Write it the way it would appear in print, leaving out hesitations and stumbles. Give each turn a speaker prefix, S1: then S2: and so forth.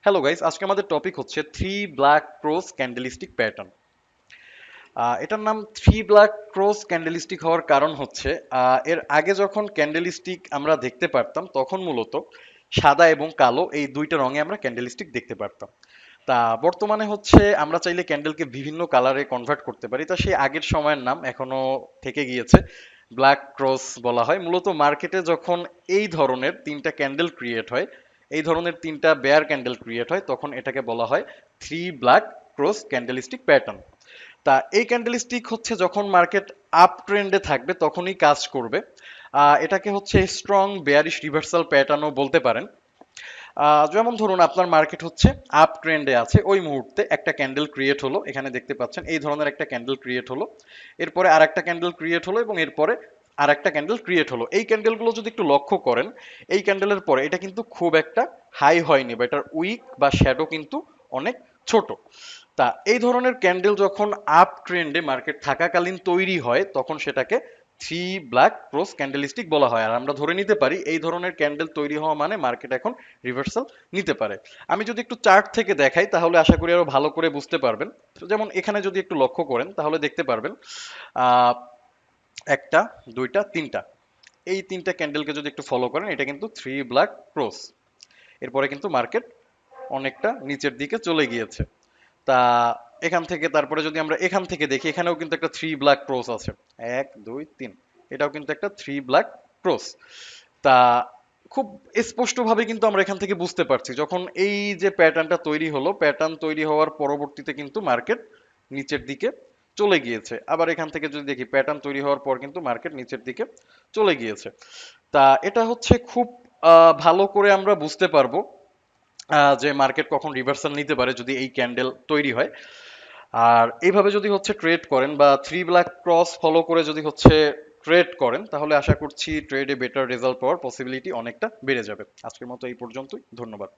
S1: Hello guys, আজকে আমাদের topic হচ্ছে three black cross candlestick pattern. এটার নাম থ্রি ব্ল্যাক ক্রস ক্যান্ডেলিস্টিক হওয়ার কারণ হচ্ছে এর আগে যখন ক্যান্ডেলিস্টিক আমরা দেখতে পারতাম তখন মূলত সাদা এবং কালো এই দুইটা রঙে আমরা ক্যান্ডেলিস্টিক দেখতে পারতাম। তা বর্তমানে হচ্ছে আমরা চাইলে ক্যান্ডেলকে বিভিন্ন কালারে কনভার্ট করতে পারি, তা সেই আগের সময়ের নাম এখনো থেকে গিয়েছে, ব্ল্যাক ক্রস বলা হয়। মূলত মার্কেটে যখন এই ধরনের তিনটা ক্যান্ডেল ক্রিয়েট হয়, এই ধরনের তিনটা বেয়ার ক্যান্ডেল ক্রিয়েট হয়, তখন এটাকে বলা হয় three black cross candlestick pattern. তা এই ক্যান্ডেলস্টিক হচ্ছে যখন মার্কেট আপ ট্রেন্ডে থাকবে তখনই কাজ করবে। এটাকে হচ্ছে স্ট্রং বেয়ারিশ রিভার্সাল প্যাটার্নও বলতে পারেন। যেমন ধরুন আপনার মার্কেট হচ্ছে আপ ট্রেন্ডে আছে, ওই মুহূর্তে একটা ক্যান্ডেল ক্রিয়েট হলো, এখানে দেখতে পাচ্ছেন এই ধরনের একটা ক্যান্ডেল ক্রিয়েট হলো, এরপরে আর একটা ক্যান্ডেল ক্রিয়েট হলো এবং এরপরে আর একটা ক্যান্ডেল ক্রিয়েট হলো। এই ক্যান্ডেলগুলো যদি একটু লক্ষ্য করেন, এই ক্যান্ডেলের পরে এটা কিন্তু খুব একটা হাই হয়নি, বা এটার উইক বা শ্যাডো কিন্তু অনেক ছোট। তা এই ধরনের ক্যান্ডেল যখন আপ ট্রেন্ডে মার্কেট থাকাকালীন তৈরি হয় তখন সেটাকে থ্রি ব্ল্যাক ক্রস ক্যান্ডেলিস্টিক বলা হয়। আর আমরা ধরে নিতে পারি এই ধরনের ক্যান্ডেল তৈরি হওয়া মানে মার্কেট এখন রিভার্সাল নিতে পারে। আমি যদি একটু চার্ট থেকে দেখাই তাহলে আশা করি আরো ভালো করে বুঝতে পারবেন। তো যেমন এখানে যদি একটু লক্ষ্য করেন তাহলে দেখতে পারবেন আহ একটা, দুইটা, তিনটা, এই তিনটা ক্যান্ডেলকে যদি একটু ফলো করেন এটা কিন্তু থ্রি ব্ল্যাক ক্রস। এরপরে কিন্তু মার্কেট অনেকটা নিচের দিকে চলে গিয়েছে। তা এখান থেকে তারপরে যদি আমরা এখান থেকে দেখি, এখানেও কিন্তু একটা থ্রি ব্ল্যাক ক্রস আছে, এক দুই তিন, এটাও কিন্তু একটা থ্রি ব্ল্যাক ক্রস। তা খুব স্পষ্টভাবে কিন্তু আমরা এখান থেকে বুঝতে পারছি যখন এই যে প্যাটার্নটা তৈরি হলো, প্যাটার্ন তৈরি হওয়ার পরবর্তীতে কিন্তু মার্কেট নিচের দিকে চলে গিয়েছে। আবার এখান থেকে যদি দেখি প্যাটার্ন তৈরি হওয়ার পর কিন্তু মার্কেট নিচের দিকে চলে গিয়েছে। তা এটা হচ্ছে খুব ভালো করে আমরা বুঝতে পারবো যে মার্কেট কখন রিভার্সাল নিতে পারে যদি এই ক্যান্ডেল তৈরি হয়। আর এইভাবে যদি হচ্ছে ট্রেড করেন বা থ্রি ব্ল্যাক ক্রস ফলো করে যদি হচ্ছে ট্রেড করেন তাহলে আশা করছি ট্রেডে বেটার রেজাল্ট পাওয়ার পসিবিলিটি অনেকটা বেড়ে যাবে। আজকের মতো এই পর্যন্তই, ধন্যবাদ।